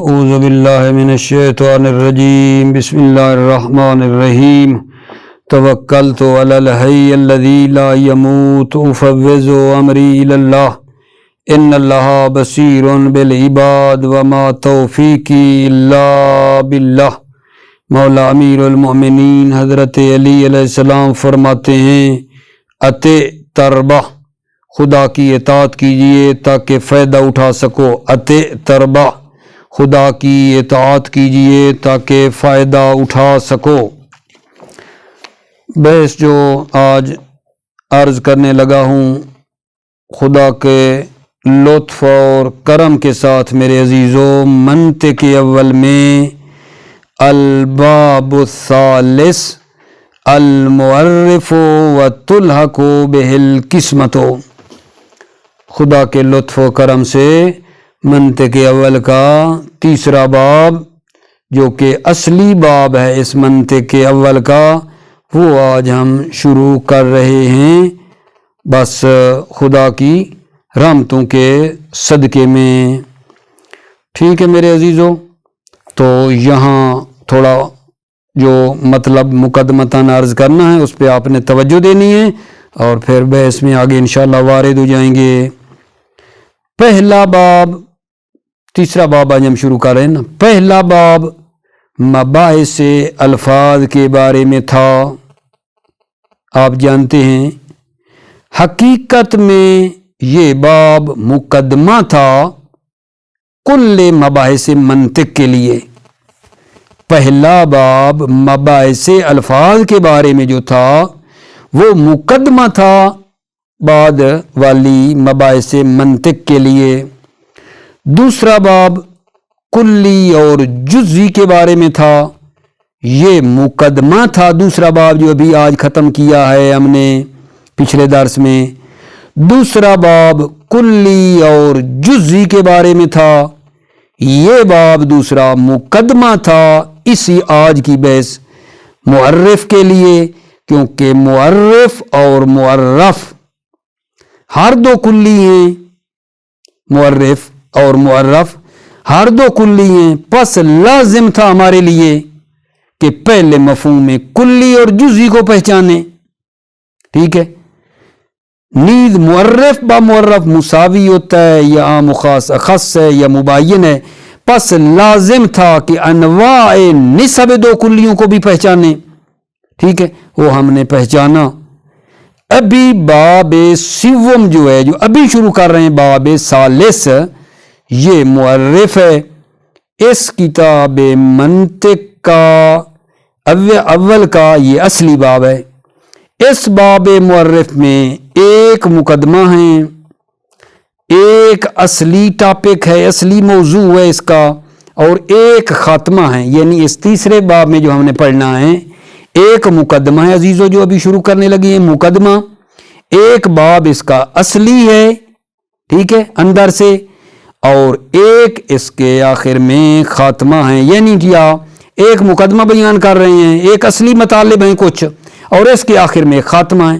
اعوذ باللہ من الشیطان الرجیم بسم اللہ الرحمن الرحیم توکلت علی الحی الذی لا یموت افوض امری الی اللہ ان اللہ بصیر بالعباد وما توفیقی الا باللہ۔ مولا امیر المؤمنین حضرت علی علیہ السلام فرماتے ہیں اتے تربہ، خدا کی اطاعت کیجئے تاکہ فائدہ اٹھا سکو۔ اتے تربہ، خدا کی اطاعت کیجئے تاکہ فائدہ اٹھا سکو۔ بحث جو آج عرض کرنے لگا ہوں، خدا کے لطف اور کرم کے ساتھ میرے عزیزوں، منطق اول میں الباب الثالث المعرف و تلحق بہ القسمت۔ خدا کے لطف و کرم سے منطق اول کا تیسرا باب، جو کہ اصلی باب ہے اس منطق اول کا، وہ آج ہم شروع کر رہے ہیں، بس خدا کی رحمتوں کے صدقے میں۔ ٹھیک ہے میرے عزیزوں، تو یہاں تھوڑا جو مطلب مقدمتاً عرض کرنا ہے اس پہ آپ نے توجہ دینی ہے، اور پھر بحث میں آگے انشاءاللہ وارد ہو جائیں گے۔ پہلا باب، تیسرا باب آج ہم شروع کر رہے ہیں نا۔ پہلا باب مباحث الفاظ کے بارے میں تھا۔ آپ جانتے ہیں حقیقت میں یہ باب مقدمہ تھا کل مباحث منطق کے لیے۔ پہلا باب مباحث الفاظ کے بارے میں جو تھا وہ مقدمہ تھا بعد والی مباحث منطق کے لیے۔ دوسرا باب کلی اور جزئی کے بارے میں تھا، یہ مقدمہ تھا دوسرا باب جو ابھی آج ختم کیا ہے ہم نے پچھلے درس میں۔ دوسرا باب کلی اور جزئی کے بارے میں تھا، یہ باب دوسرا مقدمہ تھا اسی آج کی بحث معرف کے لیے، کیونکہ معرف اور معرف ہر دو کلی ہیں، معرف اور معرف ہر دو کلی ہیں، پس لازم تھا ہمارے لیے کہ پہلے مفہوم میں کلی اور جزئی کو پہچانے۔ ٹھیک ہے، نیز معرف با معرف مساوی ہوتا ہے یا عام و خاص اخص ہے یا مبین ہے، پس لازم تھا کہ انواع نسب دو کلیوں کو بھی پہچانے۔ ٹھیک ہے، وہ ہم نے پہچانا۔ ابھی باب سوم جو ہے، جو ابھی شروع کر رہے ہیں، باب ثالث، یہ معرف ہے۔ اس کتاب منطق کا اول کا یہ اصلی باب ہے۔ اس باب معرف میں ایک مقدمہ ہے، ایک اصلی ٹاپک ہے، اصلی موضوع ہے اس کا، اور ایک خاتمہ ہے۔ یعنی اس تیسرے باب میں جو ہم نے پڑھنا ہے، ایک مقدمہ ہے عزیزو جو ابھی شروع کرنے لگی ہے، مقدمہ، ایک باب اس کا اصلی ہے، ٹھیک ہے، اندر سے، اور ایک اس کے آخر میں خاتمہ ہے۔ یعنی کیا، ایک مقدمہ بیان کر رہے ہیں، ایک اصلی مطالب ہیں کچھ، اور اس کے آخر میں خاتمہ ہے۔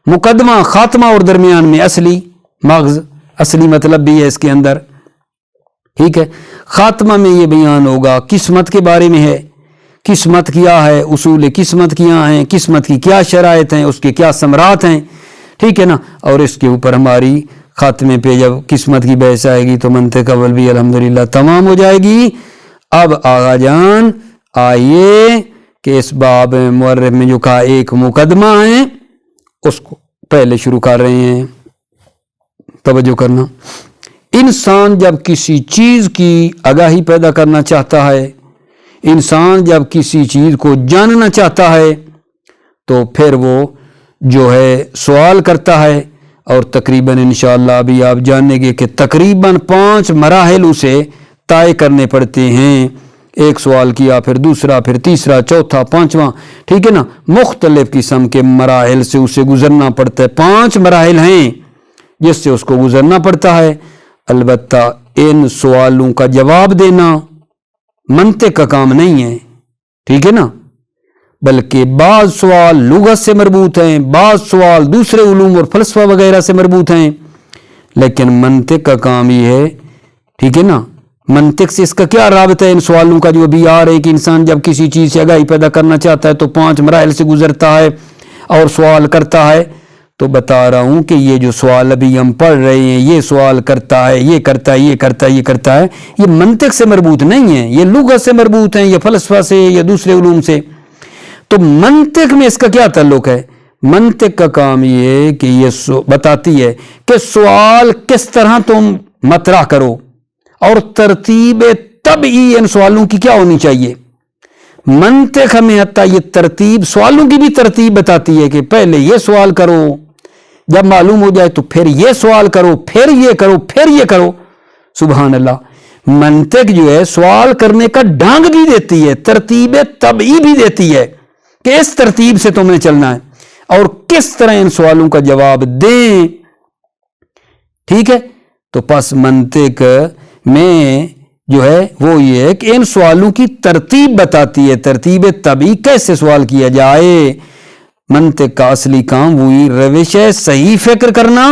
مقدمہ، خاتمہ اور درمیان میں اصلی مغز، اصلی مطلب بھی ہے اس کے اندر۔ ٹھیک ہے، خاتمہ میں یہ بیان ہوگا قسمت کے بارے میں ہے، قسمت کیا ہے، اصول قسمت کیا ہیں، قسمت کی کیا شرائط ہیں، اس کے کیا ثمرات ہیں، ٹھیک ہے نا، اور اس کے اوپر ہماری خاتمے پہ جب قسمت کی بحث آئے گی تو منطق اول بھی الحمدللہ تمام ہو جائے گی۔ اب آغا جان آئیے کہ اس باب معرف میں جو کہا ایک مقدمہ ہے، اس کو پہلے شروع کر رہے ہیں۔ توجہ کرنا، انسان جب کسی چیز کی آگاہی پیدا کرنا چاہتا ہے، انسان جب کسی چیز کو جاننا چاہتا ہے، تو پھر وہ جو ہے سوال کرتا ہے، اور تقریباً انشاءاللہ ابھی آپ جانیں گے کہ تقریباً 5 مراحل اسے طے کرنے پڑتے ہیں۔ ایک سوال کیا، پھر دوسرا، پھر تیسرا، چوتھا، پانچواں، ٹھیک ہے نا، مختلف قسم کے مراحل سے اسے گزرنا پڑتا ہے۔ 5 مراحل ہیں جس سے اس کو گزرنا پڑتا ہے۔ البتہ ان سوالوں کا جواب دینا منطق کا کام نہیں ہے، ٹھیک ہے نا، بلکہ بعض سوال لغت سے مربوط ہیں، بعض سوال دوسرے علوم اور فلسفہ وغیرہ سے مربوط ہیں، لیکن منطق کا کام یہ ہے، ٹھیک ہے نا، منطق سے اس کا کیا رابطہ ہے ان سوالوں کا جو ابھی آ رہے کہ انسان جب کسی چیز سے آگاہی پیدا کرنا چاہتا ہے تو 5 مراحل سے گزرتا ہے اور سوال کرتا ہے؟ تو بتا رہا ہوں کہ یہ جو سوال ابھی ہم پڑھ رہے ہیں، یہ سوال کرتا ہے، یہ کرتا ہے، یہ کرتا ہے، یہ کرتا ہے، یہ منطق سے مربوط نہیں ہے، یہ لغت سے مربوط ہیں، یہ فلسفہ سے یا دوسرے علوم سے۔ تو منطق میں اس کا کیا تعلق ہے؟ منطق کا کام یہ ہے کہ یہ بتاتی ہے کہ سوال کس طرح تم مطرح کرو اور ترتیب طبعی ان سوالوں کی کیا ہونی چاہیے۔ منطق ہمیں حتیٰ یہ ترتیب، سوالوں کی بھی ترتیب بتاتی ہے کہ پہلے یہ سوال کرو، جب معلوم ہو جائے تو پھر یہ سوال کرو، پھر یہ کرو، پھر یہ کرو۔ سبحان اللہ، منطق جو ہے سوال کرنے کا ڈھنگ بھی دیتی ہے، ترتیب طبعی بھی دیتی ہے کہ اس ترتیب سے تمہیں چلنا ہے اور کس طرح ان سوالوں کا جواب دیں۔ ٹھیک ہے، تو پس منطق میں جو ہے وہ یہ ہے کہ ان سوالوں کی ترتیب بتاتی ہے، ترتیب طبعی کیسے سوال کیا جائے۔ منطق کا اصلی کام وہی روش ہے، صحیح فکر کرنا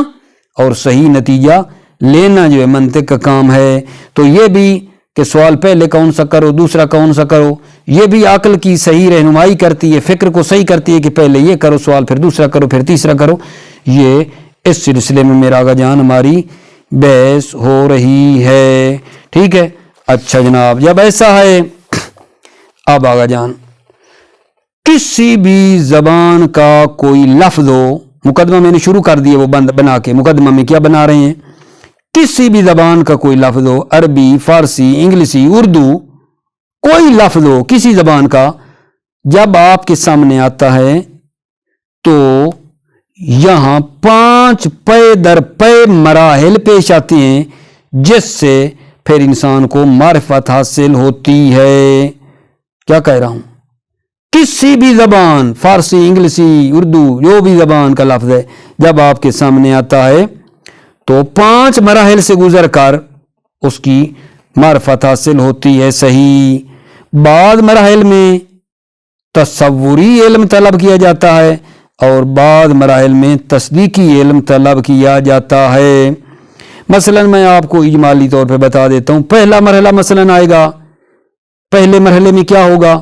اور صحیح نتیجہ لینا جو ہے منطق کا کام ہے۔ تو یہ بھی کہ سوال پہلے کون سا کرو، دوسرا کون سا کرو، یہ بھی عقل کی صحیح رہنمائی کرتی ہے، فکر کو صحیح کرتی ہے کہ پہلے یہ کرو سوال، پھر دوسرا کرو، پھر تیسرا کرو۔ یہ اس سلسلے میں میرا آقا جان ہماری بحث ہو رہی ہے۔ ٹھیک ہے، اچھا جناب، جب ایسا ہے اب آقا جان کسی بھی زبان کا کوئی لفظ ہو، مقدمہ میں نے شروع کر دیا وہ بنا کے، مقدمہ میں کیا بنا رہے ہیں، کسی بھی زبان کا کوئی لفظ ہو، عربی، فارسی، انگلشی، اردو، کوئی لفظ ہو کسی زبان کا، جب آپ کے سامنے آتا ہے تو یہاں 5 پے در پے مراحل پیش آتی ہیں جس سے پھر انسان کو معرفت حاصل ہوتی ہے۔ کیا کہہ رہا ہوں، کسی بھی زبان، فارسی، انگلشی، اردو، جو بھی زبان کا لفظ ہے، جب آپ کے سامنے آتا ہے تو 5 مراحل سے گزر کر اس کی معرفت حاصل ہوتی ہے۔ صحیح، بعض مراحل میں تصوری علم طلب کیا جاتا ہے اور بعض مراحل میں تصدیقی علم طلب کیا جاتا ہے۔ مثلا میں آپ کو اجمالی طور پہ بتا دیتا ہوں، پہلا مرحلہ مثلا آئے گا، پہلے مرحلے میں کیا ہوگا،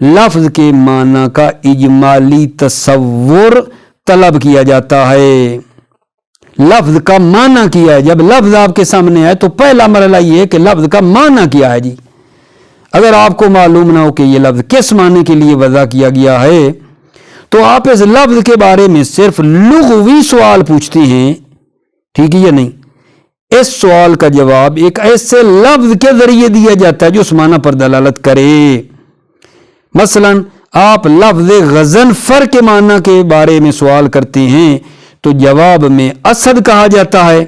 لفظ کے معنی کا اجمالی تصور طلب کیا جاتا ہے۔ لفظ کا معنی کیا ہے، جب لفظ آپ کے سامنے آئے تو پہلا مرحلہ یہ ہے کہ لفظ کا معنی کیا ہے۔ جی اگر آپ کو معلوم نہ ہو کہ یہ لفظ کس معنی کے لیے وضع کیا گیا ہے تو آپ اس لفظ کے بارے میں صرف لغوی سوال پوچھتے ہیں، ٹھیک ہے یا نہیں؟ اس سوال کا جواب ایک ایسے لفظ کے ذریعے دیا جاتا ہے جو اس معنی پر دلالت کرے۔ مثلا آپ لفظ غضنفر کے معنی کے بارے میں سوال کرتے ہیں تو جواب میں اسد کہا جاتا ہے،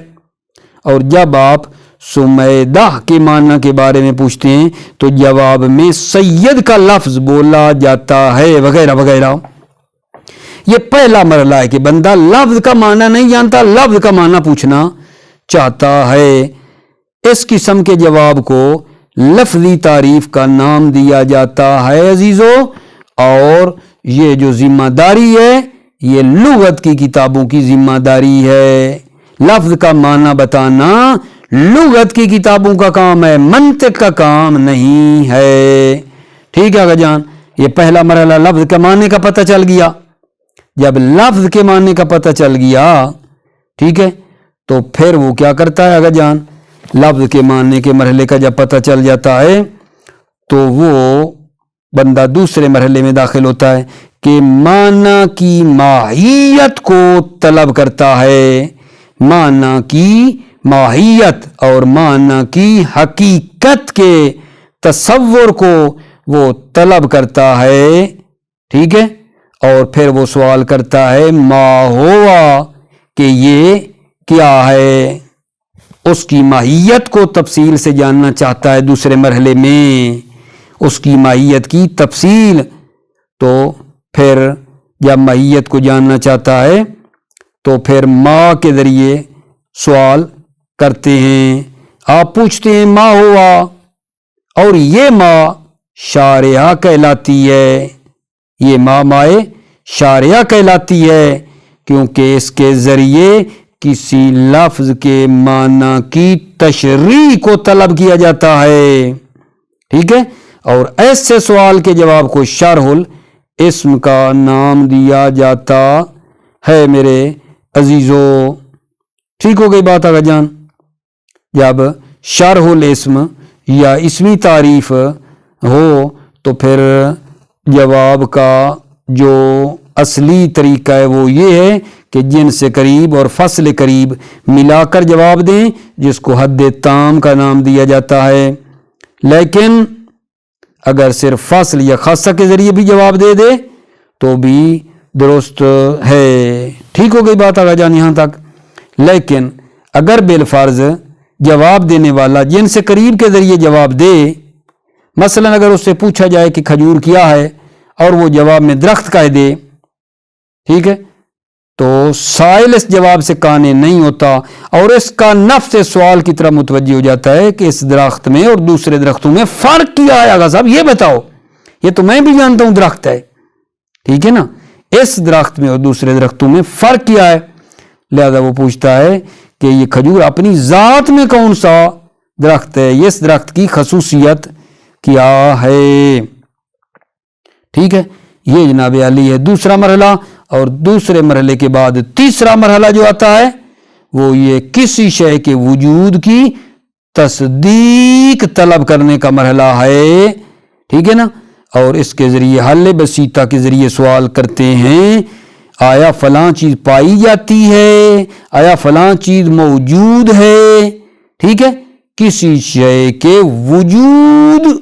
اور جب آپ سمیدہ کے معنی کے بارے میں پوچھتے ہیں تو جواب میں سید کا لفظ بولا جاتا ہے، وغیرہ وغیرہ۔ یہ پہلا مرحلہ ہے کہ بندہ لفظ کا معنی نہیں جانتا، لفظ کا معنی پوچھنا چاہتا ہے۔ اس قسم کے جواب کو لفظی تعریف کا نام دیا جاتا ہے عزیزو، اور یہ جو ذمہ داری ہے یہ لغت کی کتابوں کی ذمہ داری ہے۔ لفظ کا معنی بتانا لغت کی کتابوں کا کام ہے، منطق کا کام نہیں ہے۔ ٹھیک ہے آقا جان، یہ پہلا مرحلہ لفظ کے معنی کا پتہ چل گیا۔ جب لفظ کے معنی کا پتہ چل گیا، ٹھیک ہے، تو پھر وہ کیا کرتا ہے آقا جان، لفظ کے معنی کے مرحلے کا جب پتہ چل جاتا ہے تو وہ بندہ دوسرے مرحلے میں داخل ہوتا ہے کہ معنی کی ماہیت کو طلب کرتا ہے۔ معنی کی ماہیت اور معنی کی حقیقت کے تصور کو وہ طلب کرتا ہے، ٹھیک ہے، اور پھر وہ سوال کرتا ہے ما ہوا، کہ یہ کیا ہے، اس کی ماہیت کو تفصیل سے جاننا چاہتا ہے۔ دوسرے مرحلے میں اس کی ماہیت کی تفصیل، تو پھر جب ماہیت کو جاننا چاہتا ہے تو پھر ما کے ذریعے سوال کرتے ہیں، آپ پوچھتے ہیں ما ہوا، اور یہ ما شارحہ کہلاتی ہے، یہ ما مائے شارحہ کہلاتی ہے، کیونکہ اس کے ذریعے کسی لفظ کے معنی کی تشریح کو طلب کیا جاتا ہے، ٹھیک ہے، اور ایسے سوال کے جواب کو شرح الاسم کا نام دیا جاتا ہے میرے عزیزو۔ ٹھیک ہو گئی بات آگا جان؟ جب شرح الاسم یا اسمی تعریف ہو تو پھر جواب کا جو اصلی طریقہ ہے وہ یہ ہے کہ جن سے قریب اور فصل قریب ملا کر جواب دیں، جس کو حد تام کا نام دیا جاتا ہے۔ لیکن اگر صرف فصل یا خاصہ کے ذریعے بھی جواب دے دے تو بھی درست ہے۔ ٹھیک ہو گئی بات آگا جان یہاں تک؟ لیکن اگر بالفرض جواب دینے والا جن سے قریب کے ذریعے جواب دے، مثلا اگر اس سے پوچھا جائے کہ کھجور کیا ہے اور وہ جواب میں درخت کہہ دے، ٹھیک ہے، تو سائل اس جواب سے قانع نہیں ہوتا اور اس کا نفس سوال کی طرف متوجہ ہو جاتا ہے کہ اس درخت میں اور دوسرے درختوں میں فرق کیا ہے آغا صاحب، یہ بتاؤ، یہ تو میں بھی جانتا ہوں درخت ہے، ٹھیک ہے نا، اس درخت میں اور دوسرے درختوں میں فرق کیا ہے؟ لہذا وہ پوچھتا ہے کہ یہ کھجور اپنی ذات میں کون سا درخت ہے، اس درخت کی خصوصیت کیا ہے؟ ٹھیک ہے، یہ جناب علی ہے دوسرا مرحلہ۔ اور دوسرے مرحلے کے بعد تیسرا مرحلہ جو آتا ہے وہ یہ کسی شے کے وجود کی تصدیق طلب کرنے کا مرحلہ ہے، ٹھیک ہے نا، اور اس کے ذریعے حل بسیطہ کے ذریعے سوال کرتے ہیں، آیا فلاں چیز پائی جاتی ہے، آیا فلاں چیز موجود ہے، ٹھیک ہے، کسی شے کے وجود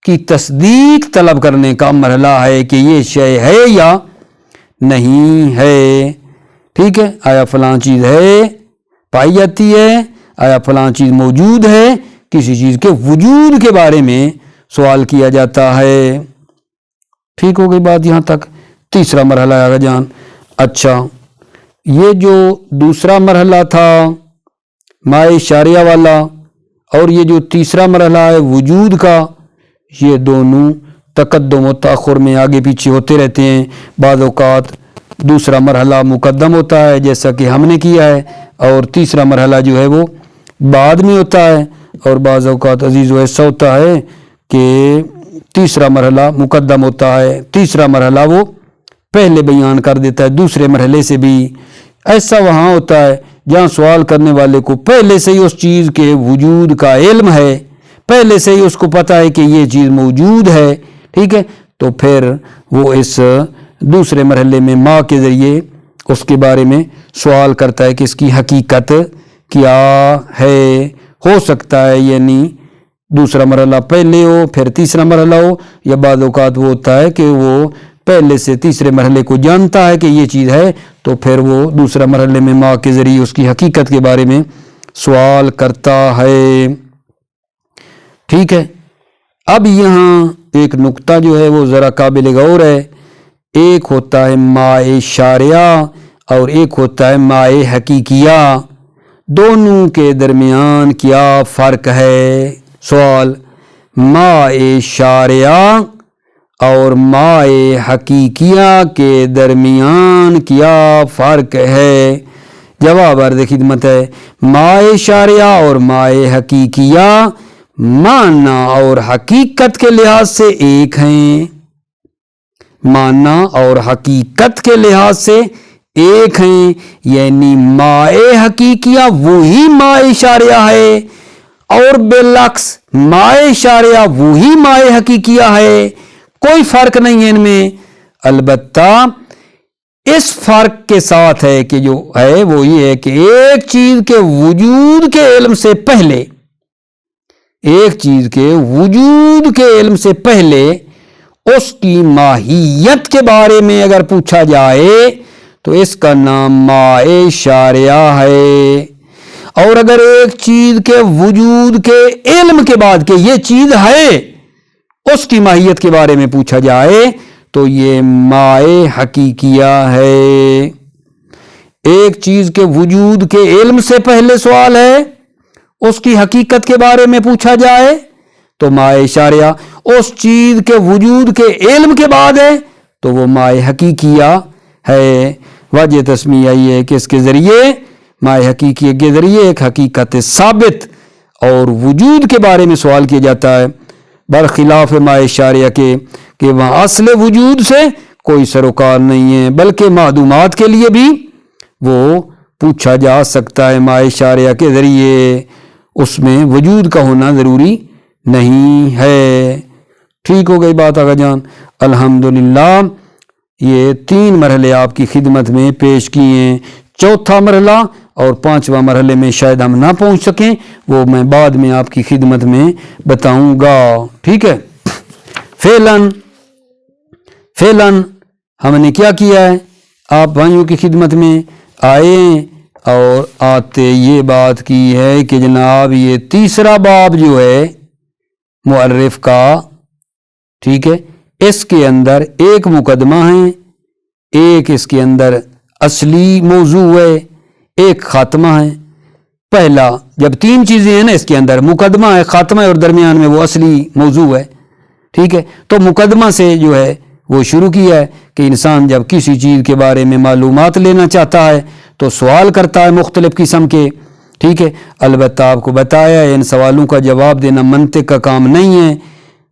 کی تصدیق طلب کرنے کا مرحلہ ہے کہ یہ شے ہے یا نہیں ہے، ٹھیک ہے، آیا فلاں چیز ہے، پائی جاتی ہے، آیا فلاں چیز موجود ہے، کسی چیز کے وجود کے بارے میں سوال کیا جاتا ہے۔ ٹھیک ہو گئی بات یہاں تک؟ تیسرا مرحلہ آگا جان۔ اچھا، یہ جو دوسرا مرحلہ تھا مائے اشاریہ والا اور یہ جو تیسرا مرحلہ ہے وجود کا، یہ دونوں تقدم و تاخر میں آگے پیچھے ہوتے رہتے ہیں۔ بعض اوقات دوسرا مرحلہ مقدم ہوتا ہے جیسا کہ ہم نے کیا ہے، اور تیسرا مرحلہ جو ہے وہ بعد میں ہوتا ہے، اور بعض اوقات عزیز و ایسا ہوتا ہے کہ تیسرا مرحلہ مقدم ہوتا ہے، تیسرا مرحلہ وہ پہلے بیان کر دیتا ہے دوسرے مرحلے سے بھی۔ ایسا وہاں ہوتا ہے جہاں سوال کرنے والے کو پہلے سے ہی اس چیز کے وجود کا علم ہے، پہلے سے ہی اس کو پتا ہے کہ یہ چیز موجود ہے، ٹھیک ہے، تو پھر وہ اس دوسرے مرحلے میں ماں کے ذریعے اس کے بارے میں سوال کرتا ہے کہ اس کی حقیقت کیا ہے۔ ہو سکتا ہے یعنی دوسرا مرحلہ پہلے ہو پھر تیسرا مرحلہ ہو، یا بعض اوقات وہ ہوتا ہے کہ وہ پہلے سے تیسرے مرحلے کو جانتا ہے کہ یہ چیز ہے، تو پھر وہ دوسرا مرحلے میں ماں کے ذریعے اس کی حقیقت کے بارے میں سوال کرتا ہے، ٹھیک ہے۔ اب یہاں ایک نقطہ جو ہے وہ ذرا قابل غور ہے، ایک ہوتا ہے مائے شارعہ اور ایک ہوتا ہے مائے حقیقیہ، دونوں کے درمیان کیا فرق ہے؟ سوال، مائے شارعہ اور مائے حقیقیہ کے درمیان کیا فرق ہے؟ جواب عرض خدمت ہے، مائے شارعہ اور مائے حقیقیہ معنی اور حقیقت کے لحاظ سے ایک ہیں، معنی اور حقیقت کے لحاظ سے ایک ہیں، یعنی مائے حقیقیہ وہی مائے شارعہ ہے اور بالعکس مائے شارعہ وہی مائے حقیقیہ ہے، کوئی فرق نہیں ہے ان میں۔ البتہ اس فرق کے ساتھ ہے کہ جو ہے وہ یہ ہے کہ ایک چیز کے وجود کے علم سے پہلے، ایک چیز کے وجود کے علم سے پہلے اس کی ماہیت کے بارے میں اگر پوچھا جائے تو اس کا نام مائے شارعہ ہے، اور اگر ایک چیز کے وجود کے علم کے بعد کہ یہ چیز ہے اس کی ماہیت کے بارے میں پوچھا جائے تو یہ مائے حقیقیہ ہے۔ ایک چیز کے وجود کے علم سے پہلے سوال ہے، اس کی حقیقت کے بارے میں پوچھا جائے تو مائے شارعہ، اس چیز کے وجود کے علم کے بعد ہے تو وہ مائے حقیقیہ ہے۔ وجہ تسمیہ یہ ہے کہ اس کے ذریعے مائع حقیقی کے ذریعے ایک حقیقت ثابت اور وجود کے بارے میں سوال کیا جاتا ہے، برخلاف مائع شاریہ کے کہ وہاں اصل وجود سے کوئی سروکار نہیں ہے، بلکہ معدومات کے لیے بھی وہ پوچھا جا سکتا ہے۔ مائع شاریہ کے ذریعے اس میں وجود کا ہونا ضروری نہیں ہے۔ ٹھیک ہو گئی بات آقا جان؟ الحمدللہ یہ 3 مرحلے آپ کی خدمت میں پیش کیے ہیں۔ چوتھا مرحلہ اور 5واں مرحلے میں شاید ہم نہ پہنچ سکیں، وہ میں بعد میں آپ کی خدمت میں بتاؤں گا، ٹھیک ہے؟ فعلاً ہم نے کیا کیا ہے، آپ بھائیوں کی خدمت میں آئے اور آتے یہ بات کی ہے کہ جناب یہ تیسرا باب جو ہے مؤرخ کا، ٹھیک ہے، اس کے اندر ایک مقدمہ ہے، ایک اس کے اندر اصلی موضوع ہے، ایک خاتمہ ہے۔ پہلا جب 3 چیزیں ہیں نا اس کے اندر، مقدمہ ہے، خاتمہ ہے اور درمیان میں وہ اصلی موضوع ہے، ٹھیک ہے؟ تو مقدمہ سے جو ہے وہ شروع کیا ہے کہ انسان جب کسی چیز کے بارے میں معلومات لینا چاہتا ہے تو سوال کرتا ہے مختلف قسم کے، ٹھیک ہے؟ البتہ آپ کو بتایا ہے ان سوالوں کا جواب دینا منطق کا کام نہیں ہے،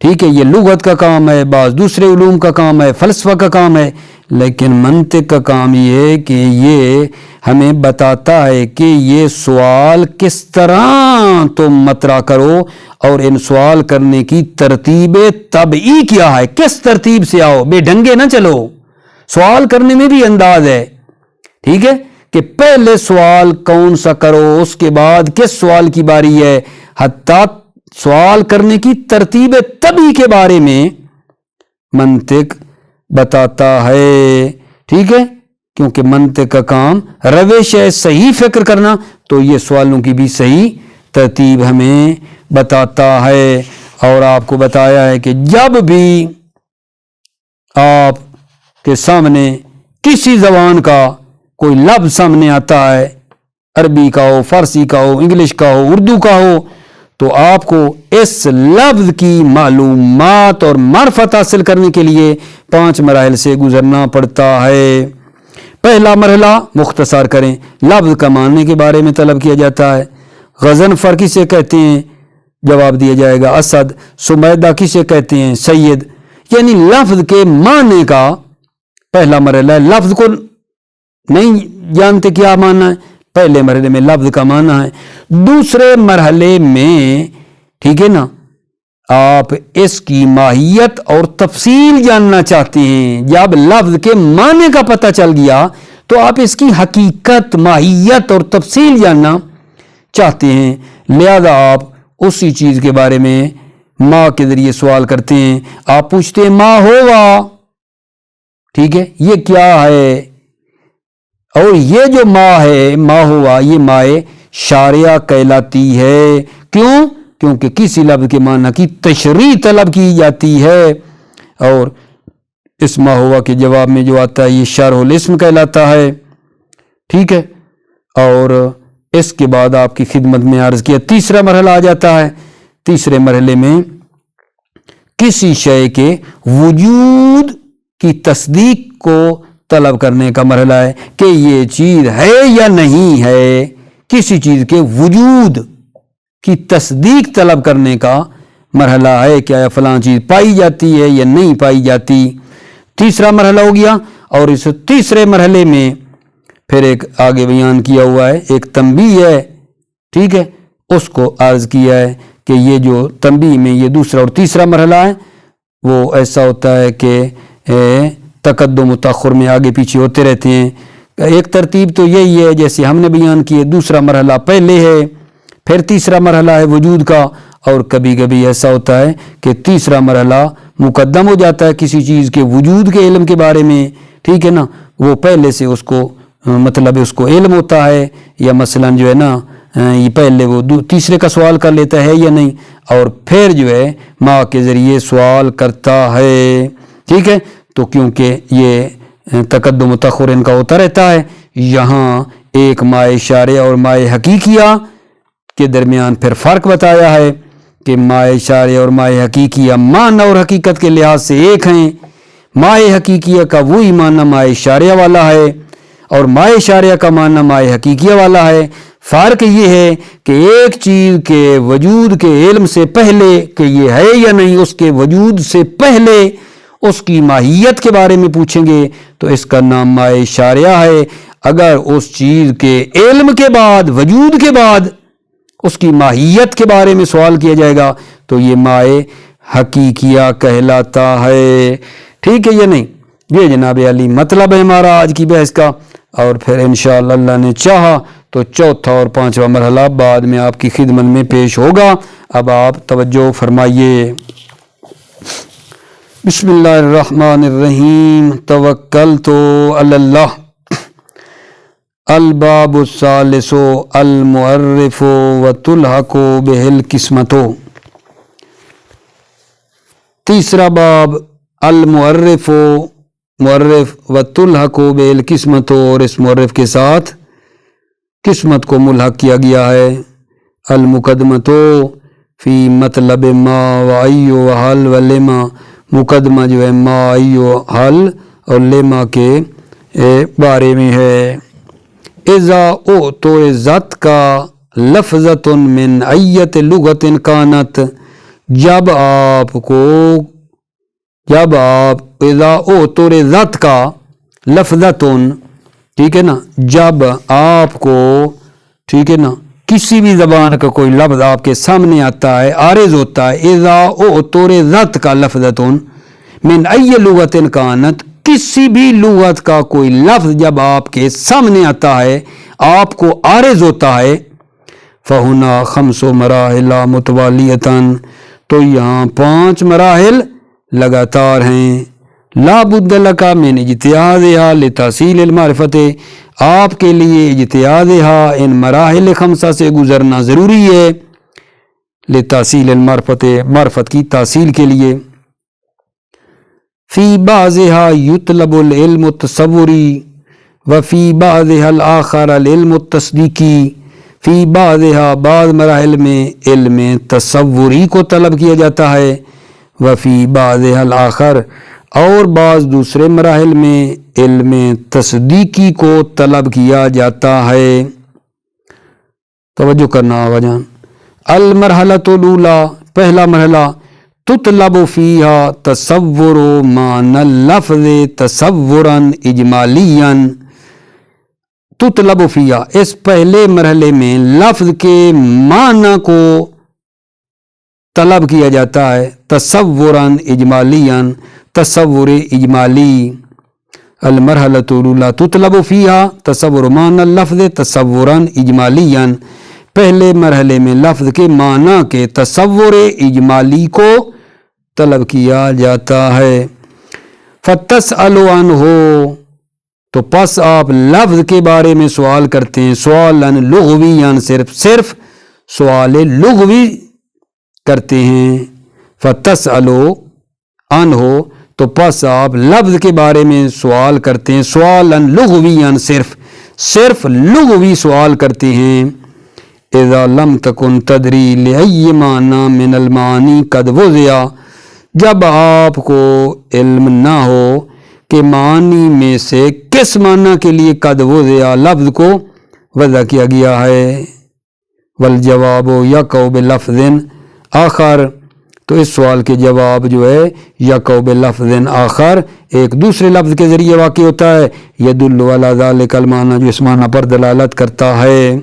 ٹھیک ہے؟ یہ لغت کا کام ہے، بعض دوسرے علوم کا کام ہے، فلسفہ کا کام ہے، لیکن منطق کا کام یہ ہے کہ یہ ہمیں بتاتا ہے کہ یہ سوال کس طرح تم مطرح کرو اور ان سوال کرنے کی ترتیب طبعی کیا ہے، کس ترتیب سے آؤ، بے ڈھنگے نہ چلو۔ سوال کرنے میں بھی انداز ہے، ٹھیک ہے، کہ پہلے سوال کون سا کرو، اس کے بعد کس سوال کی باری ہے، حتیٰ سوال کرنے کی ترتیب طبعی کے بارے میں منطق بتاتا ہے، ٹھیک ہے؟ کیونکہ منطق کا کام روش ہے صحیح فکر کرنا، تو یہ سوالوں کی بھی صحیح ترتیب ہمیں بتاتا ہے۔ اور آپ کو بتایا ہے کہ جب بھی آپ کے سامنے کسی زبان کا کوئی لفظ سامنے آتا ہے، عربی کا ہو، فارسی کا ہو، انگلش کا ہو، اردو کا ہو، تو آپ کو اس لفظ کی معلومات اور معرفت حاصل کرنے کے لیے 5 مراحل سے گزرنا پڑتا ہے۔ پہلا مرحلہ مختصر کریں، لفظ کا معنی کے بارے میں طلب کیا جاتا ہے۔ غضنفر کسے کہتے ہیں؟ جواب دیا جائے گا اسد۔ سمیدہ کسے کہتے ہیں؟ سید۔ یعنی لفظ کے معنی کا پہلا مرحلہ ہے۔ لفظ کو نہیں جانتے کیا معنی ہے، پہلے مرحلے میں لفظ کا معنی ہے۔ دوسرے مرحلے میں، ٹھیک ہے نا، آپ اس کی ماہیت اور تفصیل جاننا چاہتے ہیں۔ جب لفظ کے معنی کا پتہ چل گیا تو آپ اس کی حقیقت، ماہیت اور تفصیل جاننا چاہتے ہیں، لہذا آپ اسی چیز کے بارے میں ماں کے ذریعے سوال کرتے ہیں۔ آپ پوچھتے ہیں ماں ہوا، ٹھیک ہے، یہ کیا ہے؟ اور یہ جو ماں ہے، ماں ہوا، یہ مائع شاریہ کہلاتی ہے۔ کیوں؟ کیونکہ کسی لفظ کے معنی کی تشریح طلب کی جاتی ہے، اور اس ماں ہوا کے جواب میں جو آتا ہے یہ شرح الاسم کہلاتا ہے، ٹھیک ہے؟ اور اس کے بعد آپ کی خدمت میں عرض کیا تیسرا مرحلہ آ جاتا ہے۔ تیسرے مرحلے میں کسی شے کے وجود کی تصدیق کو طلب کرنے کا مرحلہ ہے کہ یہ چیز ہے یا نہیں ہے، کسی چیز کے وجود کی تصدیق طلب کرنے کا مرحلہ ہے، کیا فلاں چیز پائی جاتی ہے یا نہیں پائی جاتی۔ تیسرا مرحلہ ہو گیا، اور اس تیسرے مرحلے میں پھر ایک آگے بیان کیا ہوا ہے، ایک تنبیہ ہے، ٹھیک ہے، اس کو عرض کیا ہے کہ یہ جو تنبیہ میں یہ دوسرا اور تیسرا مرحلہ ہے وہ ایسا ہوتا ہے کہ تقدم و تاخر میں آگے پیچھے ہوتے رہتے ہیں۔ ایک ترتیب تو یہی ہے جیسے ہم نے بیان کی ہے، دوسرا مرحلہ پہلے ہے، پھر تیسرا مرحلہ ہے وجود کا، اور کبھی کبھی ایسا ہوتا ہے کہ تیسرا مرحلہ مقدم ہو جاتا ہے کسی چیز کے وجود کے علم کے بارے میں، ٹھیک ہے نا، وہ پہلے سے اس کو مطلب اس کو علم ہوتا ہے، یا مثلا جو ہے نا یہ پہلے وہ تیسرے کا سوال کر لیتا ہے یا نہیں، اور پھر جو ہے ماں کے ذریعے سوال کرتا ہے، ٹھیک ہے؟ تو کیونکہ یہ تقدم و تاخر ان کا ہوتا رہتا ہے، یہاں ایک مائع شاریہ اور مائع حقیقیہ کے درمیان پھر فرق بتایا ہے کہ مائع شاریہ اور مائع حقیقیہ معنی اور حقیقت کے لحاظ سے ایک ہیں۔ مائع حقیقیہ کا وہی معنی مائع شاریہ والا ہے، اور مائع اشاریہ کا معنی مائع حقیقیہ والا ہے۔ فرق یہ ہے کہ ایک چیز کے وجود کے علم سے پہلے کہ یہ ہے یا نہیں، اس کے وجود سے پہلے اس کی ماہیت کے بارے میں پوچھیں گے تو اس کا نام مائع اشاریہ ہے۔ اگر اس چیز کے علم کے بعد، وجود کے بعد اس کی ماہیت کے بارے میں سوال کیا جائے گا تو یہ مائع حقیقیہ کہلاتا ہے۔ ٹھیک ہے یا نہیں؟ یہ جناب علی مطلب ہے ہمارا آج کی بحث کا، اور پھر انشاءاللہ اللہ نے چاہا تو چوتھا اور پانچواں مرحلہ بعد میں آپ کی خدمت میں پیش ہوگا۔ اب آپ توجہ فرمائیے۔ بسم اللہ الرحمن الرحیم، توکلت علی اللہ۔ الباب الثالث المعرف وتلحق بہ القسمۃ۔ تیسرا باب المعرف، معرف وتلحق بہ القسمۃ، اور اس معرف کے ساتھ قسمت کو ملحق کیا گیا ہے۔ المقدمۃ فی مطلب ما وای و حل و لما، مقدمہ جو ہے ما ای و حل اور لما کے بارے میں ہے۔ اذا اعترضت کا لفظۃ من ایت لغت کانت، جب آپ اذا اعترضت کا لفظۃ، ٹھیک ہے نا، جب آپ کو، ٹھیک ہے نا، کسی بھی زبان کا کوئی لفظ آپ کے سامنے آتا ہے، عارض ہوتا ہے، اذا اعترضت کا لفظۃ من ای لغت کانت، کسی بھی لغت کا کوئی لفظ جب آپ کے سامنے آتا ہے، آپ کو عارض ہوتا ہے، فہنا خمس مراحل متوالیتاً، تو یہاں 5 مراحل لگاتار ہیں۔ لا بد لک من اجتیازها لتحصیل المعرفت، آپ کے لیے اجتیازها ان مراحل 5 سے گزرنا ضروری ہے، لتحصیل المعرفت، معرفت کی تحصیل کے لیے۔ فی بعضها یطلب العلم التصوری وفی بعضها الآخر العلم التصدیقی، فی بعضها بعض مراحل میں علم تصوری کو طلب کیا جاتا ہے، وفی بعضها الآخر اور بعض دوسرے مراحل میں علم تصدیقی کو طلب کیا جاتا ہے۔ توجہ کرنا آواجان۔ المرحلۃ الاولی، پہلا مرحلہ، تطلب فیہا تصور معنی اللفظ تصورا اجمالیا، تطلب فیہا، اس پہلے مرحلے میں لفظ کے معنی کو طلب کیا جاتا ہے، تصورا اجمالیا، تصور اجمالی۔ المرحلۃ الاولی تطلب فیہا تصور معنی اللفظ تصورا اجمالیا، پہلے مرحلے میں لفظ کے معنی کے تصور اجمالی کو طلب کیا جاتا ہے۔ فتسأل عنہ، تو پس آپ لفظ کے بارے میں سوال کرتے ہیں، سوالا لغویا، صرف سوال لغوی کرتے ہیں۔ فتسأل عنہ، تو پس آپ لفظ کے بارے میں سوال کرتے ہیں، سوالا لغویا، صرف لغوی سوال کرتے ہیں۔ اذا لم تکن تدری لأی معنی من المعانی قد وضع، جب آپ کو علم نہ ہو کہ معنی میں سے کس معنی کے لیے قد وضع لفظ کو وضع کیا گیا ہے۔ والجواب یقع بلفظ آخر، تو اس سوال کے جواب جو ہے یقع بلفظ آخر، ایک دوسرے لفظ کے ذریعے واقع ہوتا ہے، یدل علی ذلک المعنی، جو اس معنی پر دلالت کرتا ہے۔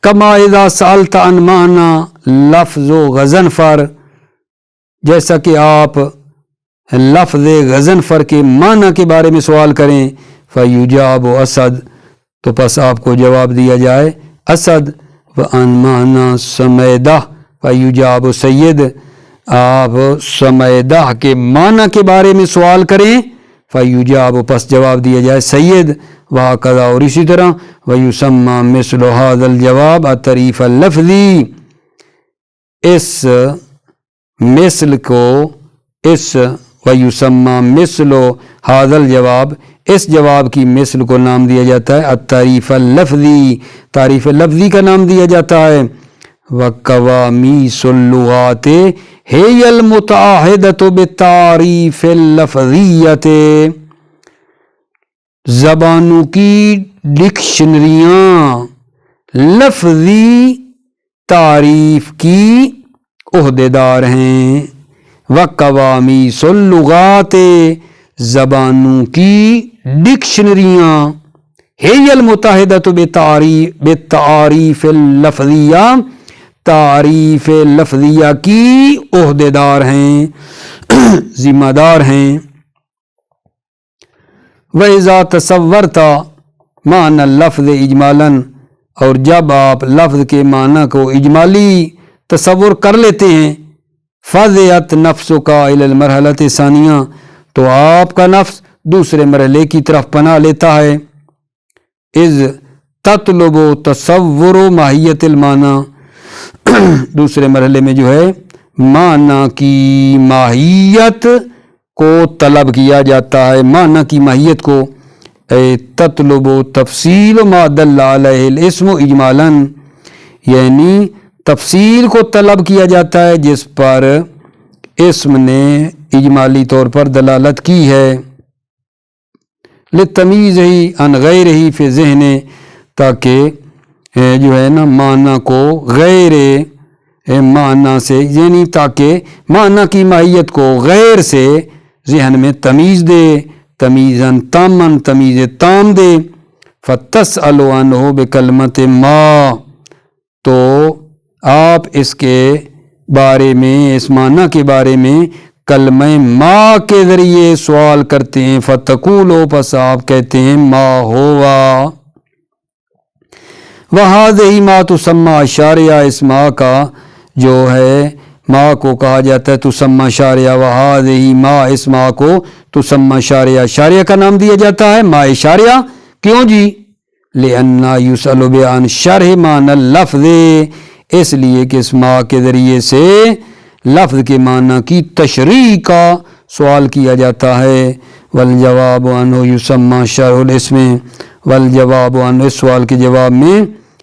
کما اذا سألت عن معنی لفظ غضنفر، جیسا کہ آپ لفظ غضنفر کے معنی کے بارے میں سوال کریں، فیجاب اسد، تو پس آپ کو جواب دیا جائے اسد، وعن معنی سمیدہ فیجاب سید، آپ سمیدہ کے معنی کے بارے میں سوال کریں، فیجاب، پس جواب دیا جائے سید، وہکذا، اور اسی طرح، ویسمى مثل هذا الجواب التعریف اللفظی، اس مثل کو، اس ویسمى مثل هذا الجواب، اس جواب کی مثل کو نام دیا جاتا ہے التعریف اللفظی، تعریف لفظی کا نام دیا جاتا ہے۔ وقوامیس اللغات هي المتعاہدۃ بالتعریف اللفظیۃ، زبانوں کی ڈکشنریاں لفظی تعریف کی عہدے دار ہیں، وقوامیس اللغات زبانوں کی ڈکشنریاں ہی المتحدۃ بالتعاریف اللفظیہ تعریف لفظیہ کی عہدے دار ہیں، ذمہ دار ہیں۔ وَإِذَا تَصَوَّرْتَ معنی اللفظ اجمالاً، اور جب آپ لفظ کے معنی کو اجمالی تصور کر لیتے ہیں، فَذِعَتْ نَفْسُكَ إِلَى الْمَرْحَلَةِ الثَّانِيَةِ، تو آپ کا نفس دوسرے مرحلے کی طرف پناہ لیتا ہے۔ اِذْ تَطْلُبُ تَصَوُّرُ ماہیت المعنی، دوسرے مرحلے میں جو ہے معنی کی ماہیت کو طلب کیا جاتا ہے، معنی کی ماہیت کو۔ تطلب تفصیل ما دل علیہ الاسم اجمالاً، یعنی تفصیل کو طلب کیا جاتا ہے جس پر اسم نے اجمالی طور پر دلالت کی ہے۔ لتمیزہ عن غیرہ فی ذہن، تاکہ جو ہے نا معنی کو غیر معنی سے، یعنی تاکہ معنی کی ماہیت کو غیر سے ذہن میں تمیز دے، تمیزاً تاماً، تمیز تام دے۔ فتسأل عنہ بکلمۃ ما، تو آپ اس کے بارے میں، اس معنی کے بارے میں کلمہ ما کے ذریعے سوال کرتے ہیں۔ فتقولو، پس آپ کہتے ہیں ما ہوا۔ وَهَذِهِ ما تسمى اشاریہ، اس ما کا جو ہے ما کو کہا جاتا ہے تسمى اشاریہ۔ وَهَذِهِ ما، اس ما کو تسمى اشاریہ، اشاریہ کا نام دیا جاتا ہے، ما اشاریہ کیوں جی؟ لِأَنَّ يُسْأَلُ بِعَنْ شَرْحِ مَعْنَى اللَّفْظِ، اس لیے کہ اس ما کے ذریعے سے لفظ کے معنی کی تشریح کا سوال کیا جاتا ہے۔ والجواب عنہ یسمى شرح الاسم، والجواب عنہ، اس سوال کے جواب میں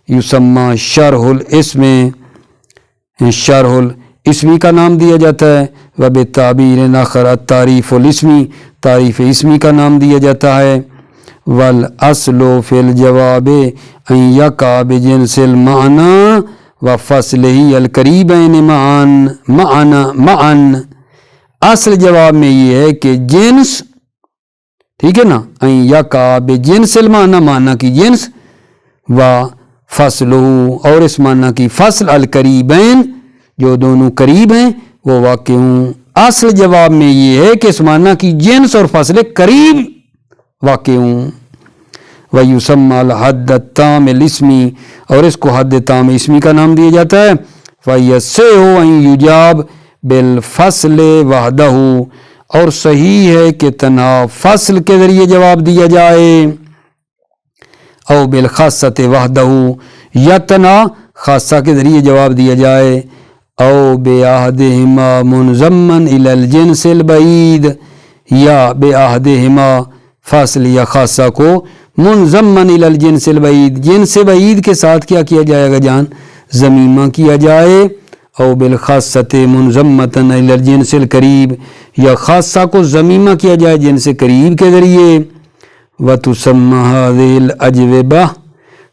یسمى شرح الاسم، شرح الاسمی کا نام دیا جاتا ہے۔ وبالتعبیر آخر التعریف الاسمی، تعریف اسمی کا نام دیا جاتا ہے۔ والاصل فی الجواب ان یقع بجنس المعنی وفصلہ القریبین معاً، اصل جواب میں یہ ہے کہ جنس، ٹھیک ہے نا، ان یقع بجنس المعنی، معنی کی جنس، وفصلہ، اور اس معنی کی فصل، القریبین، جو دونوں قریب ہیں، وہ واقع ہوں۔ اصل جواب میں یہ ہے کہ اس معنی کی جنس اور فصل قریب واقع ہوں۔ وَيُسَمَّى الْحَدَّ التَّامِ الْاسْمِ، اور اس کو حد تام اسمی کا نام دیا جاتا ہے۔ فَيَصِحُّ أَن يُجَابَ بِالْفَصْلِ وَحْدَهُ، اور صحیح ہے کہ تنہا فصل کے ذریعے جواب دیا جائے، او بالخاصۃ وحدہ، یا تنہا خاصہ کے ذریعے جواب دیا جائے، او بِأَحَدِهِمَا مُنضَمًّا إِلَى الْجِنْسِ الْبَعِيدِ، یا بِأَحَدِهِمَا، فاصل یا خاصہ کو منضمن الی الجنس البعید، جنس بعید کے ساتھ کیا کیا جائے گا جان؟ ضمیمہ کیا جائے۔ او بالخاصۃ منضمۃ الی الجنس القریب، یا خاصہ کو ضمیمہ کیا جائے جنس قریب کے ذریعے۔ وتسمى هذه الاجوبہ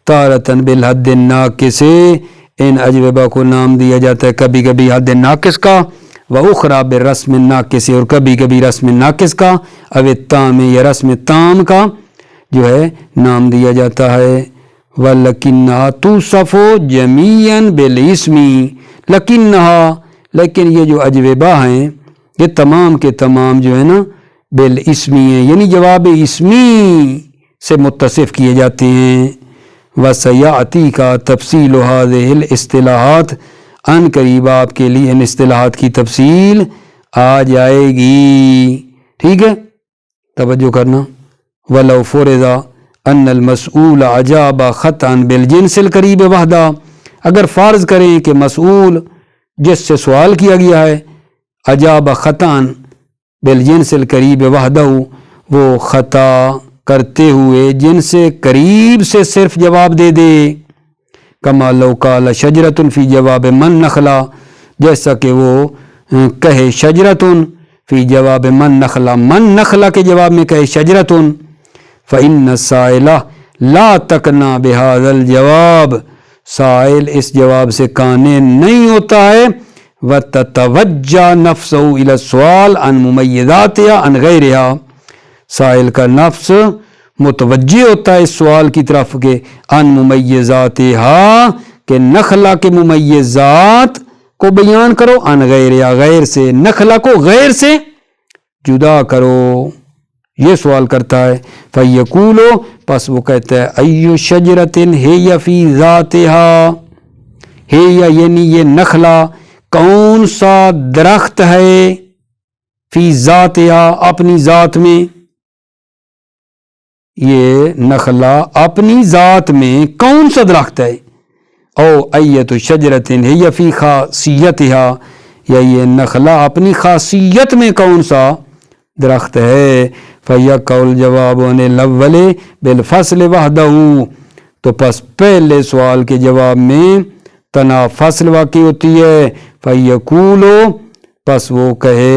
تارۃ بالحد الناقص، ان اجوبہ کو نام دیا جاتا ہے کبھی کبھی حد ناقص کا، وَأُخْرَى بِالرَّسْمِ النَّاقِصِ، اور کبھی کبھی رسم ناقص کا، او التام، یا رسم تام کا جو ہے نام دیا جاتا ہے۔ وَلَكِنَّهَا تُوصَفُ جَمِيعًا بِالْاسْمِ، لیکن یہ جو اجوبہ ہیں یہ تمام کے تمام جو ہے نا بالاسمی ہیں، یعنی جواب اسمی سے متصف کیے جاتے ہیں۔ وَسَيَأْتِيكَ تَفْصِيلُ هَذِهِ الْاصْطِلَاحَاتِ، ان قریب آپ کے لیے ان اصطلاحات کی تفصیل آ جائے گی، ٹھیک ہے، توجہ کرنا۔ وَلَوْ فُرِضَ أَنَّ الْمَسْئُولَ أَجَابَ خَطًا بِالْجِنْسِ الْقَرِيبِ وَحْدَهُ، اگر فرض کریں کہ مسئول جس سے سوال کیا گیا ہے، أَجَابَ خَطًا بِالْجِنْسِ الْقَرِيبِ وَحْدَهُ، وہ خطا کرتے ہوئے جنس قریب سے صرف جواب دے دے، کما لو قال شجرۃ فی جواب من نخلا، جیسا کہ وہ کہے شجرۃ فی جواب من نخلا، من نخلا کے جواب میں کہے شجرۃ، فإن السائل لا تقنا بهذا الجواب، سائل اس جواب سے قانع نہیں ہوتا ہے، وتتوجہ نفسہ الی السؤال عن ممیزاتها عن غیرها، سائل کا نفس متوجہ ہوتا ہے اس سوال کی طرف کہ عن ممیزاتها، کہ نخلا کے ممیزات کو بیان کرو، عن غیرها، غیر سے، نخلا کو غیر سے جدا کرو، یہ سوال کرتا ہے۔ فیقول، پس وہ کہتا ہے ایو شجرۃ ہی فی ذاتها، ہے یعنی یہ نخلا کون سا درخت ہے، فی ذاتها اپنی ذات میں، یہ نخلا اپنی ذات میں کون سا درخت ہے، او ایت شجرۃ ہی فی خاصیتها، یا یہ نخلا اپنی خاصیت میں کون سا درخت ہے۔ فیقع الجواب عن الاول بالفصل وحدہ، تو پس پہلے سوال کے جواب میں تنہا فصل واقع ہوتی ہے۔ فیقول، پس وہ کہے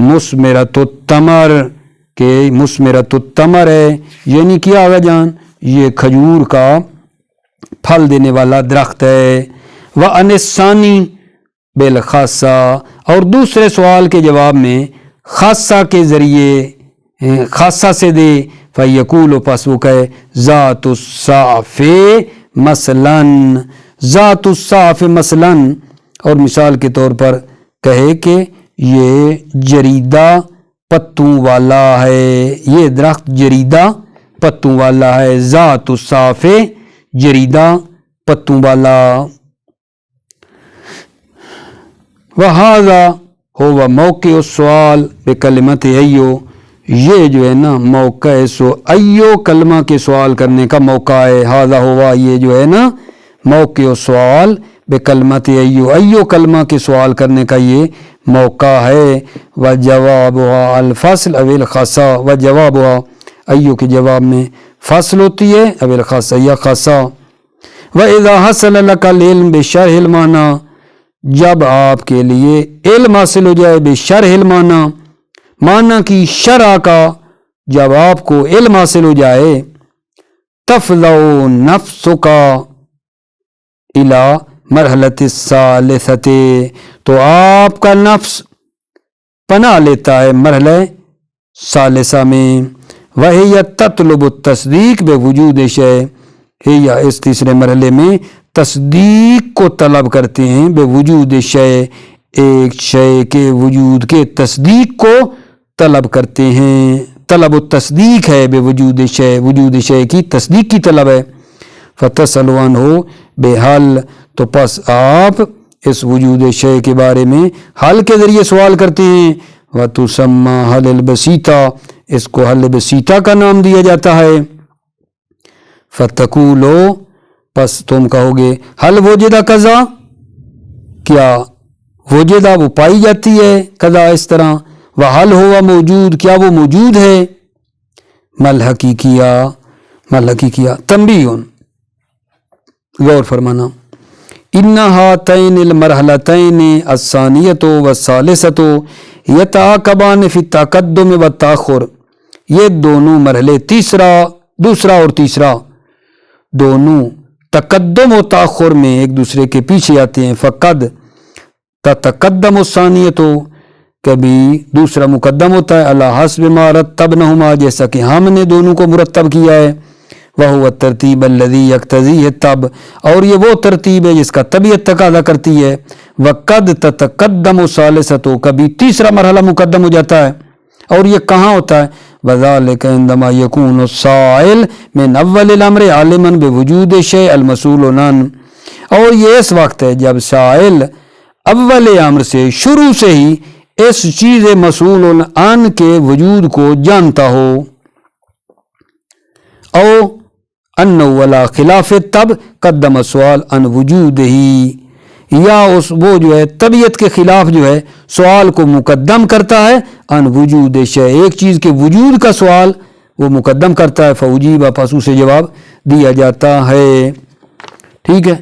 مثمرۃ التمر، کہ مثمرۃ التمر ہے، یعنی کیا آگا جان، یہ کھجور کا پھل دینے والا درخت ہے۔ وعن الثانی بالخاصہ، اور دوسرے سوال کے جواب میں خاصہ کے ذریعے، خاصہ سے دے۔ فیقول، پس وہ کہے ذات الصاف مثلاً، ذات الصاف مثلاً، اور مثال کے طور پر کہے کہ یہ جریدہ پتوں والا ہے، یہ درخت جریدہ پتوں والا ہے، ذات الصاف جریدہ پتوں والا۔ وہذا ہوا موقع السؤال بکلمت ایو، یہ جو ہے نا موقع سو ایو کلمہ کے سوال کرنے کا موقع ہے۔ ہذا ہوا، یہ جو ہے نا موقع السؤال بکلمت ایو، ایو کلمہ کے سوال کرنے کا یہ موقع ہے۔ وجوابها الفصل او الخاصہ، وجوابها ایو کے جواب میں فصل ہوتی ہے او الخاصہ یا خاصہ۔ وَإِذَا حَصَلَ لَكَ الْعِلْمُ بِشَرْحِ الْمَعْنَى، جب آپ کے لیے علم حاصل ہو جائے بشرح المعنی، معنی کی شرح کا جب آپ کو علم حاصل ہو جائے، تفضع نفسک الی مرحلۃ الثالثۃ، تو آپ کا نفس پناہ لیتا ہے مرحلہ ثالثہ میں۔ وہی تطلب التصدیق بوجود شیء، یا اس تیسرے مرحلے میں تصدیق کو طلب کرتے ہیں، بے وجود شے، ایک شے کے وجود کے تصدیق کو طلب کرتے ہیں، طلب التصدیق ہے بے وجود شے، وجود شے کی تصدیق کی طلب ہے۔ فتسأل عنہ بحل، تو پس آپ اس وجود شے کے بارے میں حل کے ذریعے سوال کرتے ہیں۔ وتسمى حل البسیطہ، اس کو حل بسیطہ کا نام دیا جاتا ہے۔ فتقولو، پس تم کہو گے حل وجدہ قضا، کیا وجدہ وہ پائی جاتی ہے، قضا اس طرح، وحل ہوا موجود، کیا وہ موجود ہے۔ مل حقیقیہ، مل حقیقیہ تنبیہ، غور فرمانا، ان ہاتین المرحلتین الثانیۃ والثالثۃ یتعاقبان فی التقدم والتاخر، یہ دونوں مرحلے دوسرا اور تیسرا دونوں تقدم و تاخر میں ایک دوسرے کے پیچھے آتے ہیں۔ فقد تتقدم الثانیۃ، کبھی دوسرا مقدم ہوتا ہے، علی حسب ما رتبنہما، جیسا کہ ہم نے دونوں کو مرتب کیا ہے۔ وہو الترتیب الذی یقتضیہ الطبع، اور یہ وہ ترتیب ہے جس کا طبیعت تقاضا کرتی ہے۔ وقد تتقدم الثالثۃ، کبھی تیسرا مرحلہ مقدم ہو جاتا ہے، اور یہ کہاں ہوتا ہے؟ وذالک عندما یکون السائل من اول الامر عالما بوجود شیء المسؤول عنہ، اور یہ اس وقت ہے جب سائل اول امر سے شروع سے ہی اس چیز مسؤول عنہ کے وجود کو جانتا ہو، او انہ ولا خلاف الطبع قدم السؤال عن وجودہ، یا وہ جو ہے طبیعت کے خلاف جو ہے سوال کو مقدم کرتا ہے، ان وجود شے، ایک چیز کے وجود کا سوال وہ مقدم کرتا ہے، فوجیبہ، پس اسے جواب دیا جاتا ہے۔ ٹھیک ہے،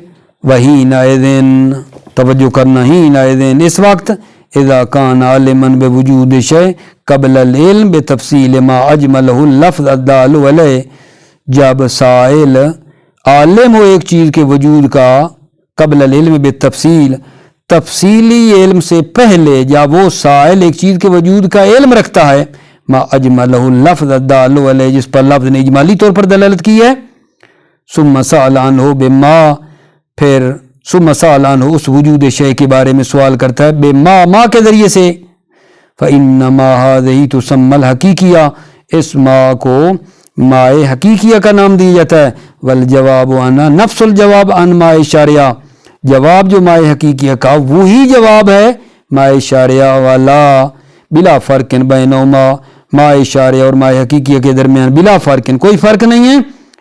وہی نائذن، توجہ کرنا، ہی نائذن، اس وقت اذا کان عالما بوجود شیء قبل العلم بتفصیل ما اجملہ اللفظ الدال علیہ، جب سائل عالم ہو ایک چیز کے وجود کا قبل العلم بالتفصیل، تفصیلی علم سے پہلے جب وہ سائل ایک چیز کے وجود کا علم رکھتا ہے، ما اجملہ اللفظ الدال علیہ، جس پر لفظ نے اجمالی طور پر دلالت کی ہے، ثم سأل عنہ بما، پھر ثم سأل عنہ اس وجود شے کے بارے میں سوال کرتا ہے بما، ما کے ذریعے سے، فإنما هذه تسمى الحقیقیہ، اس ما کو مائے حقیقیہ کا نام دیا جاتا ہے، والجواب عنہ نفس الجواب عن مائے شارعہ، جواب جو مائے حقیقیہ کا وہی جواب ہے مائے شارعہ والا، بلا فرق بینہما، مائے شارعہ اور مائے حقیقیہ کے درمیان بلا فرق، کوئی فرق نہیں ہے،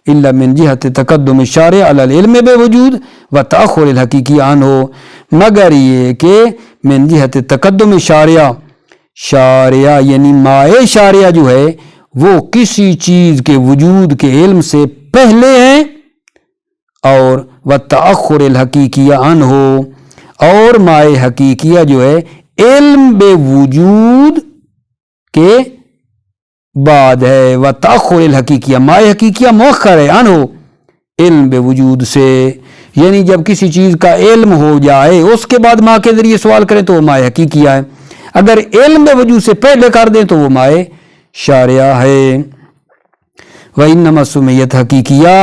الا من جہت تقدم الشارع علی العلم بوجود و تأخر الحقیقی عنہ، مگر یہ کہ من جہت تقدم الشارع، شارع یعنی مائے شارع جو ہے وہ کسی چیز کے وجود کے علم سے پہلے ہے، اور و تأخر الحقیقی عنہ، اور مائے حقیقیہ جو ہے علم بے وجود کے بعد ہے، و تأخر الحقیقیہ، مائے حقیقیہ مؤخر ہے، عنہ علم بے وجود سے، یعنی جب کسی چیز کا علم ہو جائے اس کے بعد ماں کے ذریعے سوال کریں تو وہ مائے حقیقیہ ہے، اگر علم بے وجود سے پہلے کر دیں تو وہ مائے شارعہ ہے۔ وَإِنَّمَا سُمِّيَتْ حقیقیہ،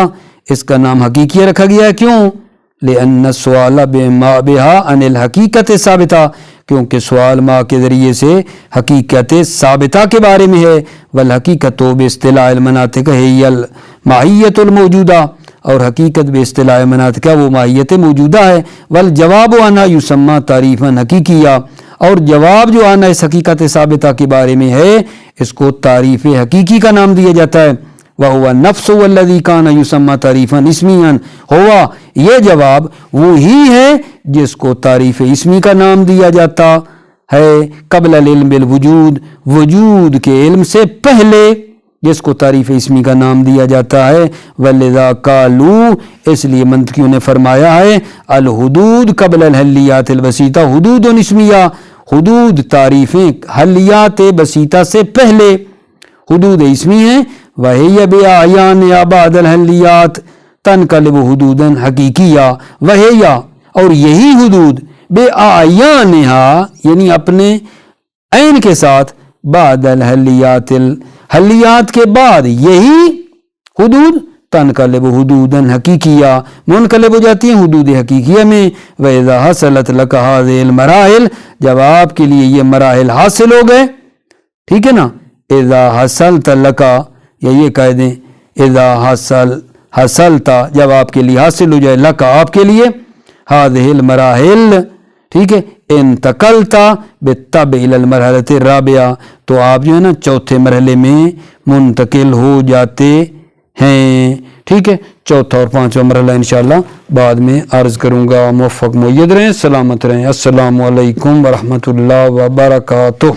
اس کا نام حقیقیہ رکھا گیا ہے، کیوں؟ لِأَنَّ السُّؤَالَ بِهَا عَنِ الْحَقِيقَةِ ثَابِتَةٍ، کیونکہ سوال ما کے ذریعے سے حقیقت ثابتہ کے بارے میں ہے، والحقیقت باصطلاح المناطق ہی الماہیت الموجودہ، اور حقیقت باصطلاح مناطق وہ ماہیت موجودہ ہے، والجواب عنہ یسمى تعریفا حقیقیہ، اور جواب جو آنا اس حقیقت ثابتہ کے بارے میں ہے اس کو تعریف حقیقی کا نام دیا جاتا ہے، وَهُوَ النَّفْسُ وَالَّذِي كَانَ يُسَمَّى تَعْرِيفًا اسْمِيًّا، ہوا یہ جواب وہی ہے جس کو تعریف اسمی کا نام دیا جاتا ہے، قبل العلم بالوجود، وجود کے علم سے پہلے جس کو تعریف اسمی کا نام دیا جاتا ہے، وَلِذَا قَالُوا، اس لیے منطقیوں نے فرمایا ہے، الحدود قبل الحلیات البسیطہ حدود اسمیہ، حدود تعریفیں حلیات بسیطہ سے پہلے حدود اسمی ہیں، وَهِيَ بِأَعْيَانِهَا بَعْدَ الْحَلِّيَاتِ تَنْقَلِبُ حُدُودًا حَقِيقِيًّا، وَهِيَ اور یہی حدود بِأَعْيَانِهَا یعنی اپنے عین کے ساتھ، بعد الحلیات حلیات کے بعد یہی حدود تنقلب حدودًا حقیقیہ منقلب ہو جاتی ہیں حدود حقیقیہ میں، وَإِذَا حَصَلَتْ لَكَ هَذِهِ الْمَرَاحِلُ، جب آپ کے لیے یہ مراحل حاصل ہو گئے، ٹھیک ہے نا، اذا حصلت لکا، یا یہ کہہ دیں اذا حصلت، جب آپ کے لیے حاصل ہو جائے، لکا آپ کے لیے، هذه المراحل، ٹھیک ہے، انتقلتا بالطبع الى المرحلۃ الرابعہ، تو آپ جو ہے نا چوتھے مرحلے میں منتقل ہو جاتے ہیں، ٹھیک ہے، چوتھا اور پانچواں مرحلہ انشاءاللہ بعد میں عرض کروں گا۔ موفق مؤید رہیں، سلامت رہیں، السلام علیکم ورحمۃ اللہ وبرکاتہ۔